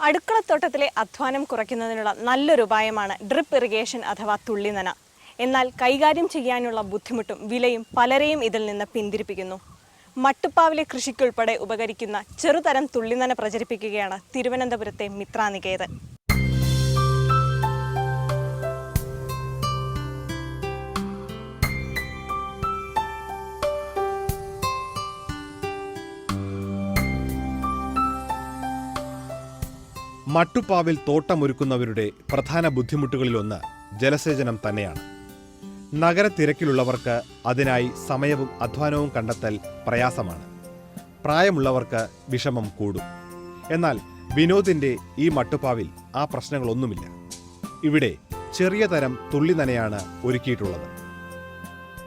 അടുക്കളത്തോട്ടത്തിലെ അധ്വാനം കുറയ്ക്കുന്നതിനുള്ള നല്ലൊരു ഉപായമാണ് ഡ്രിപ്പ് ഇറിഗേഷൻ അഥവാ തുള്ളിനന. എന്നാൽ കൈകാര്യം ചെയ്യാനുള്ള ബുദ്ധിമുട്ടും വിലയും പലരെയും ഇതിൽ നിന്ന് പിന്തിരിപ്പിക്കുന്നു. മട്ടുപ്പാവിലെ കൃഷിക്കുൾപ്പെടെ ഉപകരിക്കുന്ന ചെറുതരം തുള്ളിനന പ്രചരിപ്പിക്കുകയാണ് തിരുവനന്തപുരത്തെ മിത്രാനികേതൻ. മട്ടുപ്പാവിൽ തോട്ടമൊരുക്കുന്നവരുടെ പ്രധാന ബുദ്ധിമുട്ടുകളിലൊന്ന് ജലസേചനം തന്നെയാണ്. നഗരത്തിരക്കിലുള്ളവർക്ക് അതിനായി സമയവും അധ്വാനവും കണ്ടെത്തൽ പ്രയാസമാണ്. പ്രായമുള്ളവർക്ക് വിഷമം കൂടും. എന്നാൽ വിനോദിന്റെ ഈ മട്ടുപ്പാവിൽ ആ പ്രശ്നങ്ങളൊന്നുമില്ല. ഇവിടെ ചെറിയ തരം തുള്ളിനനയാണ് ഒരുക്കിയിട്ടുള്ളത്.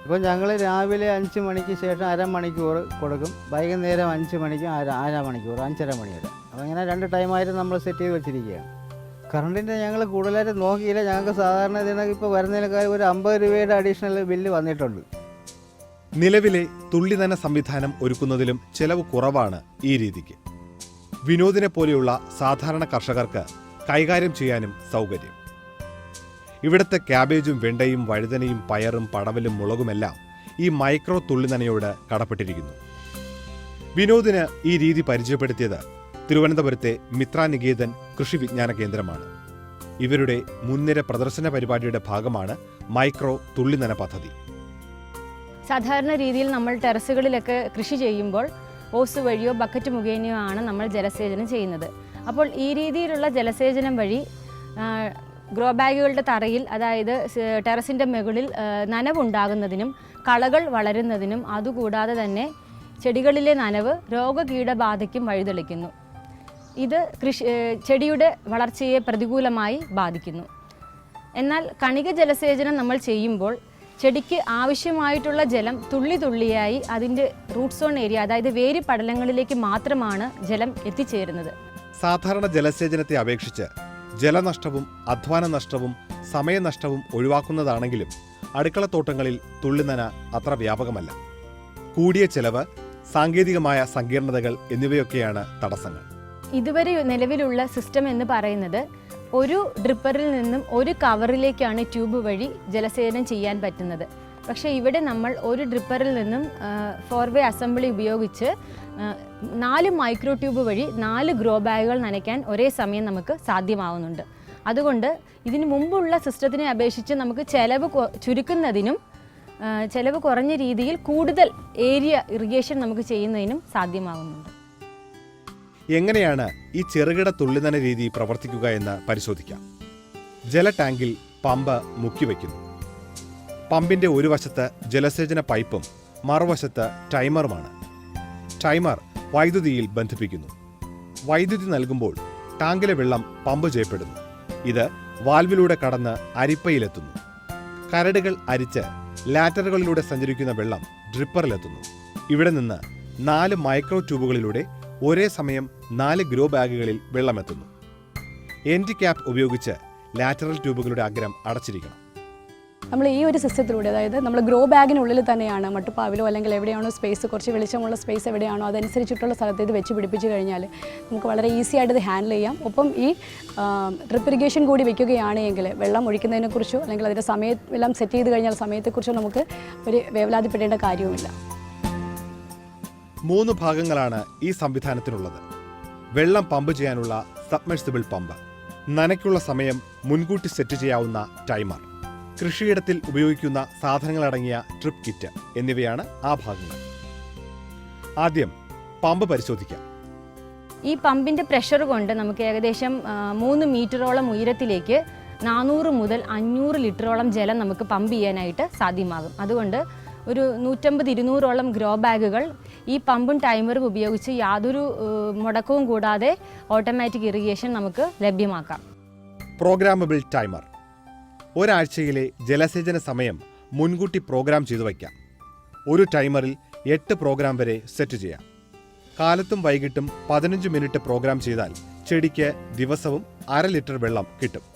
ഇപ്പോൾ ഞങ്ങൾ രാവിലെ 5 മണിക്ക് ശേഷം അരമണിക്കൂർ കൊടുക്കും, വൈകുന്നേരം 5 മണിക്ക് അര മണിക്കൂർ, 5:30 മണി വരെ. അപ്പോൾ ഇങ്ങനെ 2 ടൈമായിട്ട് നമ്മൾ സെറ്റ് ചെയ്ത് വെച്ചിരിക്കുകയാണ്. കറണ്ടിൻ്റെ ഞങ്ങൾ കൂടുതലായിട്ട് നോക്കിയില്ല. ഞങ്ങൾക്ക് സാധാരണ ഇതിനൊക്കെ ഇപ്പോൾ വരുന്നതിനേക്കാൾ ഒരു 50 രൂപയുടെ അഡീഷണൽ ബില്ല് വന്നിട്ടുണ്ട്. നിലവിലെ തുള്ളിനന സംവിധാനം ഒരുക്കുന്നതിലും ചെലവ് കുറവാണ് ഈ രീതിക്ക്. വിനോദിനെ പോലെയുള്ള സാധാരണ കർഷകർക്ക് കൈകാര്യം ചെയ്യാനും സൗകര്യം. ഇവിടുത്തെ ക്യാബേജും വെണ്ടയും വഴുതനയും പയറും പടവലും മുളകുമെല്ലാം ഈ മൈക്രോ തുള്ളിനനയോട് കടപ്പെട്ടിരിക്കുന്നു. വിനോദിന് ഈ രീതി പരിചയപ്പെടുത്തിയത് തിരുവനന്തപുരത്തെ മിത്രാനികേതൻ കൃഷി വിജ്ഞാന കേന്ദ്രമാണ്. ഇവരുടെ മുൻനിര പ്രദർശന പരിപാടിയുടെ ഭാഗമാണ് മൈക്രോ തുള്ളിനന പദ്ധതി. സാധാരണ രീതിയിൽ നമ്മൾ ടെറസുകളിലൊക്കെ കൃഷി ചെയ്യുമ്പോൾ ഓസ് വഴിയോ ബക്കറ്റ് മുഖേനയോ ആണ് നമ്മൾ ജലസേചനം ചെയ്യുന്നത്. അപ്പോൾ ഈ രീതിയിലുള്ള ജലസേചനം വഴി ഗ്രോ ബാഗുകളുടെ തറയിൽ, അതായത് ടെറസിൻ്റെ മുകളിൽ നനവുണ്ടാകുന്നതിനും കളകൾ വളരുന്നതിനും അതുകൂടാതെ തന്നെ ചെടികളിലെ നനവ് രോഗകീടബാധയ്ക്കും വഴിതെളിക്കുന്നു. ഇത് ചെടിയുടെ വളർച്ചയെ പ്രതികൂലമായി ബാധിക്കുന്നു. എന്നാൽ കണിക ജലസേചനം നമ്മൾ ചെയ്യുമ്പോൾ ചെടിക്ക് ആവശ്യമായിട്ടുള്ള ജലം തുള്ളി തുള്ളിയായി അതിൻ്റെ റൂട്ട് സോൺ ഏരിയ, അതായത് വേര് പടലങ്ങളിലേക്ക് മാത്രമാണ് ജലം എത്തിച്ചേരുന്നത്. സാധാരണ ജലസേചനത്തെ അപേക്ഷിച്ച് ജലനഷ്ടവും അധ്വാന നഷ്ടവും സമയനഷ്ടവും ഒഴിവാക്കുന്നതാണെങ്കിലും അടുക്കളത്തോട്ടങ്ങളിൽ തുള്ളിനന അത്ര വ്യാപകമല്ല. കൂടിയ ചെലവ്, സാങ്കേതികമായ സങ്കീർണതകൾ എന്നിവയൊക്കെയാണ് തടസ്സങ്ങൾ. ഇതുവരെ നിലവിലുള്ള സിസ്റ്റം എന്ന് പറയുന്നത് ഒരു ഡ്രിപ്പറിൽ നിന്നും ഒരു കവറിലേക്കാണ് ട്യൂബ് വഴി ജലസേചനം ചെയ്യാൻ പറ്റുന്നത്. പക്ഷേ ഇവിടെ നമ്മൾ ഒരു ഡ്രിപ്പറിൽ നിന്നും 4-വേ അസംബ്ലി ഉപയോഗിച്ച് 4 മൈക്രോ ട്യൂബ് വഴി 4 ഗ്രോ ബാഗുകൾ നനയ്ക്കാൻ ഒരേ സമയം നമുക്ക് സാധ്യമാവുന്നുണ്ട്. അതുകൊണ്ട് ഇതിനു മുമ്പുള്ള സിസ്റ്റത്തിനെ അപേക്ഷിച്ച് നമുക്ക് ചെലവ് ചുരുക്കുന്നതിനും ചെലവ് കുറഞ്ഞ രീതിയിൽ കൂടുതൽ ഏരിയ ഇറിഗേഷൻ നമുക്ക് ചെയ്യുന്നതിനും സാധ്യമാകുന്നുണ്ട്. എങ്ങനെയാണ് ഈ ചെറുകിട തുള്ളിനന രീതി പ്രവർത്തിക്കുക എന്ന് പരിശോധിക്കാം. ജല ടാങ്കിൽ പമ്പ് മുക്കിവയ്ക്കുന്നു. പമ്പിന്റെ ഒരു വശത്ത് ജലസേചന പൈപ്പും മറുവശത്ത് ടൈമറുമാണ്. ടൈമർ വൈദ്യുതിയിൽ ബന്ധിപ്പിക്കുന്നു. വൈദ്യുതി നൽകുമ്പോൾ ടാങ്കിലെ വെള്ളം പമ്പ് ചെയ്യപ്പെടുന്നു. ഇത് വാൽവിലൂടെ കടന്ന് അരിപ്പയിലെത്തുന്നു. കരടുകൾ അരിച്ച് ലാറ്ററുകളിലൂടെ സഞ്ചരിക്കുന്ന വെള്ളം ഡ്രിപ്പറിലെത്തുന്നു. ഇവിടെ നിന്ന് 4 മൈക്രോ ട്യൂബുകളിലൂടെ ഒരേ സമയം 4 ഗ്രോ ബാഗുകളിൽ വെള്ളമെത്തുന്നു. എൻഡ് ക്യാപ്പ് ഉപയോഗിച്ച് ലാറ്ററൽ ട്യൂബുകളുടെ അഗ്രം അടച്ചിരിക്കണം. നമ്മൾ ഈ ഒരു സിസ്റ്റത്തിലൂടെ, അതായത് നമ്മൾ ഗ്രോ ബാഗിനുള്ളിൽ തന്നെയാണ് മട്ടുപ്പാവിലോ അല്ലെങ്കിൽ എവിടെയാണോ സ്പേസ്, കുറച്ച് വെളിച്ചമുള്ള സ്പേസ് എവിടെയാണോ അതനുസരിച്ചിട്ടുള്ള സ്ഥലത്ത് ഇത് വെച്ച് പിടിപ്പിച്ച് കഴിഞ്ഞാൽ നമുക്ക് വളരെ ഈസി ആയിട്ട് ഇത് ഹാൻഡിൽ ചെയ്യാം. ഒപ്പം ഈ ഡ്രിപ്പ് ഇറിഗേഷൻ കൂടി വെക്കുകയാണെങ്കിൽ വെള്ളം ഒഴിക്കുന്നതിനെക്കുറിച്ചോ അല്ലെങ്കിൽ അതിൻ്റെ എല്ലാം സെറ്റ് ചെയ്ത് കഴിഞ്ഞാൽ സമയത്തെക്കുറിച്ചോ നമുക്ക് ഒരു വേവലാതിപ്പെടേണ്ട കാര്യവുമില്ല. 3 ഭാഗങ്ങളാണ് ഈ സംവിധാനത്തിനുള്ളത്. വെള്ളം പമ്പ് ചെയ്യാനുള്ള സബ്മെർസിബിൾ പമ്പ്, നനയ്ക്കുള്ള സമയം മുൻകൂട്ടി സെറ്റ് ചെയ്യാവുന്ന ടൈമർ, കൃഷിയിടത്തിൽ ഉപയോഗിക്കുന്ന സാധനങ്ങളടങ്ങിയ ട്രിപ്പ് കിറ്റ് എന്നിവയാണ് ആ ഭാഗങ്ങൾ. ആദ്യം പമ്പ് പരിശോധിക്കാം. ഈ പമ്പിൻ്റെ പ്രഷർ കൊണ്ട് നമുക്ക് ഏകദേശം 3 മീറ്ററോളം ഉയരത്തിലേക്ക് 400 മുതൽ 500 ലിറ്ററോളം ജലം നമുക്ക് പമ്പ് ചെയ്യാനായിട്ട് സാധ്യമാകും. അതുകൊണ്ട് ഒരു 150-200ഓളം ഗ്രോ ബാഗുകൾ ഈ പമ്പും ടൈമറും ഉപയോഗിച്ച് യാതൊരു മുടക്കവും കൂടാതെ ഓട്ടോമാറ്റിക് ഇറിഗേഷൻ നമുക്ക് ലഭ്യമാക്കാം. Programmable timer. ഒരാഴ്ചയിലെ ജലസേചന സമയം മുൻകൂട്ടി പ്രോഗ്രാം ചെയ്തു വയ്ക്കാം. ഒരു ടൈമറിൽ 8 പ്രോഗ്രാം വരെ സെറ്റ് ചെയ്യാം. കാലത്തും വൈകിട്ടും 15 മിനിറ്റ് പ്രോഗ്രാം ചെയ്താൽ ചെടിക്ക് ദിവസവും 1/2 ലിറ്റർ വെള്ളം കിട്ടും.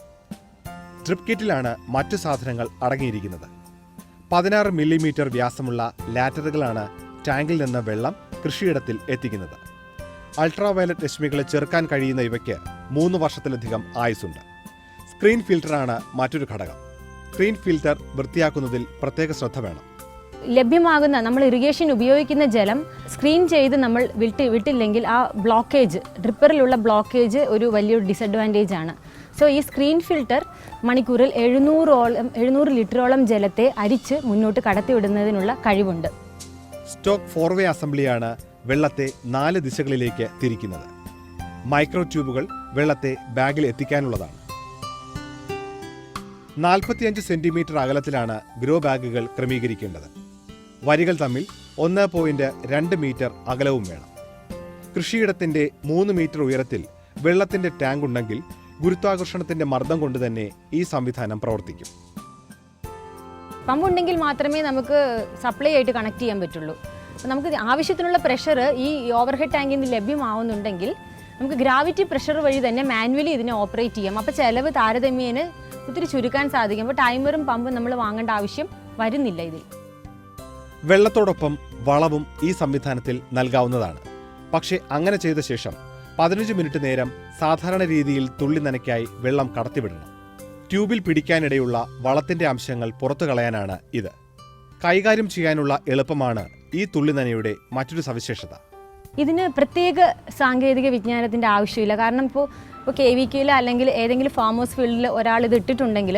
ട്രിപ്പ് കിറ്റിലാണ് മറ്റു സാധനങ്ങൾ അടങ്ങിയിരിക്കുന്നത്. 16 മില്ലിമീറ്റർ വ്യാസമുള്ള ലാറ്ററുകളാണ് ടാങ്കിൽ നിന്ന് വെള്ളം കൃഷിയിടത്തിൽ എത്തിക്കുന്നത്. അൾട്രാവയലറ്റ് രശ്മികളെ ചെറുക്കാൻ കഴിയുന്ന ഇവയ്ക്ക് 3 വർഷത്തിലധികം ആയുസ്സുണ്ട്. സ്ക്രീൻ ഫിൽറ്ററാണ് മറ്റൊരു ഘടകം. സ്ക്രീൻ ഫിൽറ്റർ വൃത്തിയാക്കുന്നതിൽ പ്രത്യേക ശ്രദ്ധ വേണം. ലഭ്യമാകുന്ന നമ്മൾ ഇറിഗേഷൻ ഉപയോഗിക്കുന്ന ജലം സ്ക്രീൻ ചെയ്ത് നമ്മൾ വിട്ടില്ലെങ്കിൽ ആ ബ്ലോക്കേജ്, ഡ്രിപ്പറിലുള്ള ബ്ലോക്കേജ് ഒരു വലിയൊരു ഡിസഡ്വാൻറ്റേജ് ആണ്. സോ ഈ സ്ക്രീൻ ഫിൽറ്റർ മണിക്കൂറിൽ 700 ലിറ്ററോളം ജലത്തെ അരിച്ച് മുന്നോട്ട് കടത്തിവിടുന്നതിനുള്ള കഴിവുണ്ട്. സ്റ്റോക്ക് 4-വേ അസംബ്ലിയാണ് വെള്ളത്തെ 4 ദിശകളിലേക്ക് തിരിക്കുന്നത്. മൈക്രോ ട്യൂബുകൾ വെള്ളത്തെ ബാഗിൽ എത്തിക്കാനുള്ളതാണ്. 45 സെന്റിമീറ്റർ അകലത്തിലാണ് ഗ്രോ ബാഗുകൾ ക്രമീകരിക്കേണ്ടത്. വരികൾ തമ്മിൽ 1.2 മീറ്റർ അകലവും വേണം. കൃഷിയിടത്തിന്റെ 3 മീറ്റർ ഉയരത്തിൽ വെള്ളത്തിന്റെ ടാങ്ക് ഉണ്ടെങ്കിൽ ഗുരുത്വാകർഷണത്തിന്റെ മർദ്ദം കൊണ്ട് തന്നെ ഈ സംവിധാനം പ്രവർത്തിക്കും. പമ്പ് ഉണ്ടെങ്കിൽ മാത്രമേ നമുക്ക് സപ്ലൈ ആയിട്ട് കണക്ട് ചെയ്യാൻ പറ്റുള്ളൂ. അപ്പോൾ നമുക്ക് ആവശ്യത്തിനുള്ള പ്രഷർ ഈ ഓവർഹെഡ് ടാങ്കിൽ നിന്ന് ലഭ്യമാവുന്നുണ്ടെങ്കിൽ നമുക്ക് ഗ്രാവിറ്റി പ്രഷർ വഴി തന്നെ മാനുവലി ഇതിനെ ഓപ്പറേറ്റ് ചെയ്യാം. അപ്പോൾ ചിലവ് താരതമ്യേന ഒത്തിരി ചുരുക്കാൻ സാധിക്കും. അപ്പോൾ ടൈമറും പമ്പും നമ്മൾ വാങ്ങേണ്ട ആവശ്യം വരുന്നില്ല ഇതിൽ. വെള്ളത്തോടൊപ്പം വളവും ഈ സംവിധാനത്തിൽ നൽകാവുന്നതാണ്. പക്ഷേ അങ്ങനെ ചെയ്ത ശേഷം 15 മിനിറ്റ് നേരം സാധാരണ രീതിയിൽ തുള്ളി നനയ്ക്കായി വെള്ളം കടത്തിവിടണം. ട്യൂബിൽ പിടിക്കാനിടയുള്ള വളത്തിന്റെ അംശങ്ങൾ പുറത്തു കളയാനാണ് ഇത്. കൈകാര്യം ചെയ്യാനുള്ള എളുപ്പമാണ് ഈ തുള്ളി നനയുടെ മറ്റൊരു സവിശേഷത. ഇതിന് പ്രത്യേക സാങ്കേതിക വിജ്ഞാനത്തിൻ്റെ ആവശ്യമില്ല. കാരണം ഇപ്പോൾ KVKയിൽ അല്ലെങ്കിൽ ഏതെങ്കിലും ഫാം ഹൗസ് ഫീൽഡിൽ ഒരാൾ ഇത് ഇട്ടിട്ടുണ്ടെങ്കിൽ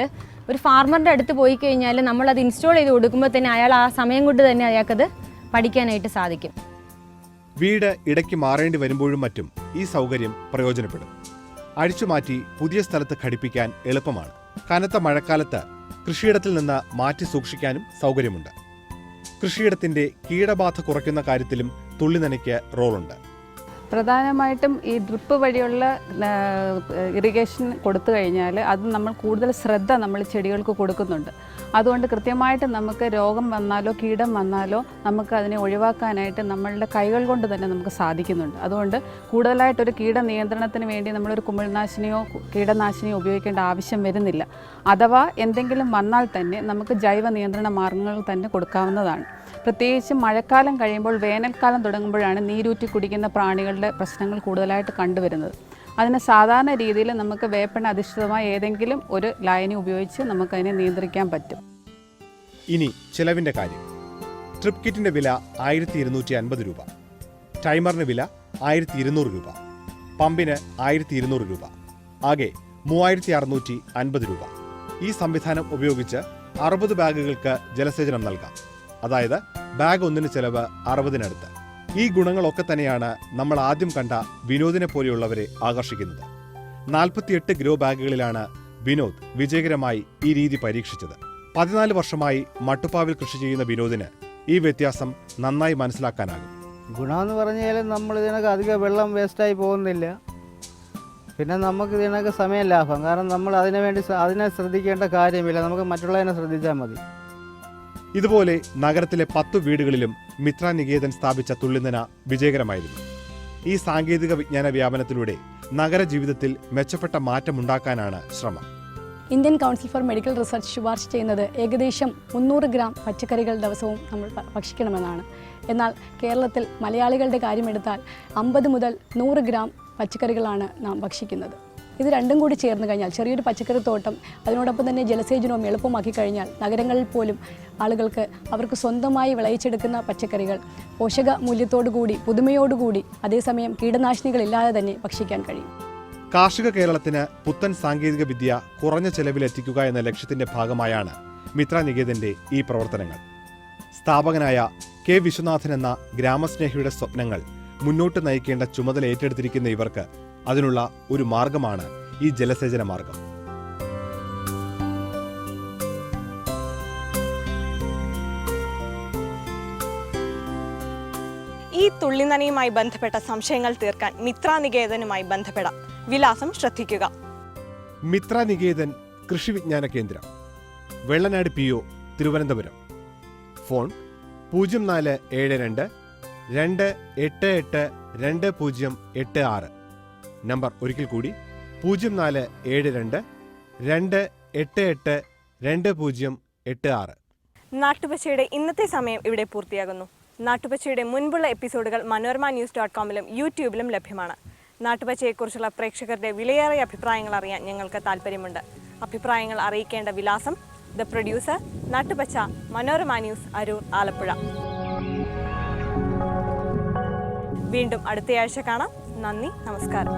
ഒരു ഫാർമറിൻ്റെ അടുത്ത് പോയി കഴിഞ്ഞാൽ നമ്മളത് ഇൻസ്റ്റാൾ ചെയ്ത് കൊടുക്കുമ്പോൾ തന്നെ അയാൾ ആ സമയം കൊണ്ട് തന്നെ അയാൾക്കത് പഠിക്കാനായിട്ട് സാധിക്കും. വീട് ഇടയ്ക്ക് മാറേണ്ടി വരുമ്പോഴും മറ്റും ഈ സൗകര്യം പ്രയോജനപ്പെടും. അഴിച്ചുമാറ്റി പുതിയ സ്ഥലത്ത് ഘടിപ്പിക്കാൻ എളുപ്പമാണ്. കനത്ത മഴക്കാലത്ത് കൃഷിയിടത്തിൽ നിന്ന് മാറ്റി സൂക്ഷിക്കാനും സൗകര്യമുണ്ട്. കൃഷിയിടത്തിന്റെ കീടബാധ കുറയ്ക്കുന്ന കാര്യത്തിലും തുള്ളി നനയ്ക്ക് റോളുണ്ട്. പ്രധാനമായിട്ടും ഈ ഡ്രിപ്പ് വഴിയുള്ള ഇറിഗേഷൻ കൊടുത്തു കഴിഞ്ഞാൽ അത് നമ്മൾ കൂടുതൽ ശ്രദ്ധ നമ്മൾ ചെടികൾക്ക് കൊടുക്കുന്നുണ്ട്. അതുകൊണ്ട് കൃത്യമായിട്ട് നമുക്ക് രോഗം വന്നാലോ കീടം വന്നാലോ നമുക്ക് അതിനെ ഒഴിവാക്കാനായിട്ട് നമ്മളുടെ കൈകൾ കൊണ്ട് തന്നെ നമുക്ക് സാധിക്കുന്നുണ്ട്. അതുകൊണ്ട് കൂടുതലായിട്ടൊരു കീട നിയന്ത്രണത്തിന് വേണ്ടി നമ്മളൊരു കുമിൾനാശിനിയോ കീടനാശിനിയോ ഉപയോഗിക്കേണ്ട ആവശ്യം വരുന്നില്ല. അഥവാ എന്തെങ്കിലും വന്നാൽ തന്നെ നമുക്ക് ജൈവ നിയന്ത്രണ മാർഗ്ഗങ്ങൾ തന്നെ കൊടുക്കാവുന്നതാണ്. പ്രത്യേകിച്ചും മഴക്കാലം കഴിയുമ്പോൾ വേനൽക്കാലം തുടങ്ങുമ്പോഴാണ് നീരൂറ്റി കുടിക്കുന്ന പ്രാണികളുടെ പ്രശ്നങ്ങൾ കൂടുതലായിട്ട് കണ്ടുവരുന്നത്. അതിന് സാധാരണ രീതിയിൽ നമുക്ക് വേപ്പെണ്ണ അധിഷ്ഠിതമായ ഏതെങ്കിലും ഒരു ലായനി ഉപയോഗിച്ച് നമുക്കതിനെ നിയന്ത്രിക്കാൻ പറ്റും. ഇനി ചിലവിന്റെ കാര്യം. ട്രിപ്പ് കിറ്റിന്റെ വില 1250 രൂപ, ടൈമറിന് വില 1200 രൂപ, പമ്പിന് 1200 രൂപ, ആകെ 3650 രൂപ. ഈ സംവിധാനം ഉപയോഗിച്ച് 60 ബാഗുകൾക്ക് ജലസേചനം നൽകാം. അതായത് ബാഗ് ഒന്നിന് ചെലവ് 60-നടുത്ത്. ഈ ഗുണങ്ങളൊക്കെ തന്നെയാണ് നമ്മൾ ആദ്യം കണ്ട വിനോദിനെ പോലെയുള്ളവരെ ആകർഷിക്കുന്നത്. 48 ഗ്രോ ബാഗുകളിലാണ് വിനോദ് വിജയകരമായി ഈ രീതി പരീക്ഷിച്ചത്. 14 വർഷമായി മട്ടുപ്പാവിൽ കൃഷി ചെയ്യുന്ന വിനോദിന് ഈ വ്യത്യാസം നന്നായി മനസ്സിലാക്കാനാകും. ഗുണമെന്ന് പറഞ്ഞാൽ നമ്മൾ ഇതിനൊക്കെ അധികം വെള്ളം വേസ്റ്റായി പോകുന്നില്ല. പിന്നെ നമുക്ക് ഇതിനൊക്കെ സമയം ലാഭം. കാരണം നമ്മൾ അതിനെ ശ്രദ്ധിക്കേണ്ട കാര്യമില്ല. നമുക്ക് മറ്റുള്ളതിനെ ശ്രദ്ധിച്ചാൽ മതി. ഇതുപോലെ നഗരത്തിലെ 10 വീടുകളിലും മിത്ര നികേതൻ സ്ഥാപിച്ച തുള്ളിനന വിജയകരമായിരുന്നു. ഈ സാങ്കേതിക വിജ്ഞാന വ്യാപനത്തിലൂടെ നഗരജീവിതത്തിൽ മെച്ചപ്പെട്ട മാറ്റമുണ്ടാക്കാനാണ് ശ്രമം. Indian council four medical research ശുപാർശ ചെയ്യുന്നത് ഏകദേശം 300 ഗ്രാം പച്ചക്കറികൾ ദിവസവും നമ്മൾ ഭക്ഷിക്കണമെന്നാണ്. എന്നാൽ കേരളത്തിൽ മലയാളികളുടെ കാര്യമെടുത്താൽ 50 മുതൽ 100 ഗ്രാം പച്ചക്കറികളാണ് നാം ഭക്ഷിക്കുന്നത്. ഇത് രണ്ടും കൂടി ചേർന്ന് കഴിഞ്ഞാൽ ചെറിയൊരു പച്ചക്കറി തോട്ടം അതിനോടൊപ്പം തന്നെ ജലസേചനവും എളുപ്പമാക്കി കഴിഞ്ഞാൽ നഗരങ്ങളിൽ പോലും ആളുകൾക്ക് അവർക്ക് സ്വന്തമായി വിളയിച്ചെടുക്കുന്ന പച്ചക്കറികൾ പോഷക മൂല്യത്തോടുകൂടി പുതുമയോടുകൂടി അതേസമയം കീടനാശിനികളില്ലാതെ തന്നെ ഭക്ഷിക്കാൻ കഴിയും. കാർഷിക കേരളത്തിന് പുത്തൻ സാങ്കേതിക വിദ്യ കുറഞ്ഞ ചെലവിലെത്തിക്കുക എന്ന ലക്ഷ്യത്തിന്റെ ഭാഗമായാണ് മിത്ര നികേതന്റെ ഈ പ്രവർത്തനങ്ങൾ. സ്ഥാപകനായ കെ വിശ്വനാഥൻ എന്ന ഗ്രാമസ്നേഹിയുടെ സ്വപ്നങ്ങൾ മുന്നോട്ട് നയിക്കേണ്ട ചുമതല ഏറ്റെടുത്തിരിക്കുന്ന ഇവർക്ക് അതിനുള്ള ഒരു മാർഗമാണ് ഈ ജലസേചന മാർഗം. ഈ തുള്ളിനനയുമായി ബന്ധപ്പെട്ട സംശയങ്ങൾ തീർക്കാൻ മിത്ര നികേതനുമായി ബന്ധപ്പെടാം. വിലാസം ശ്രദ്ധിക്കുക. മിത്ര നികേതൻ കൃഷി വിജ്ഞാന കേന്ദ്രം, Vellanad PO, Thiruvananthapuram. Phone 0472 288 2086. Number ഒരിക്കൽ കൂടി 0472 288 2086. നാട്ടുപച്ചയുടെ ഇന്നത്തെ സമയം ഇവിടെ പൂർത്തിയാകുന്നു. നാട്ടുപച്ചയുടെ മുൻപുള്ള എപ്പിസോഡുകൾ manorama.news.com-ലും യൂട്യൂബിലും ലഭ്യമാണ്. നാട്ടുപച്ചയെക്കുറിച്ചുള്ള പ്രേക്ഷകരുടെ വിലയേറിയ അഭിപ്രായങ്ങൾ അറിയാൻ ഞങ്ങൾക്ക് താല്പര്യമുണ്ട്. അഭിപ്രായങ്ങൾ അറിയിക്കേണ്ട വിലാസം: the producer, Nattupacha, Manorama news, Aroor, Alappuzha. വീണ്ടും അടുത്തയാഴ്ച കാണാം. നന്ദി, നമസ്കാരം.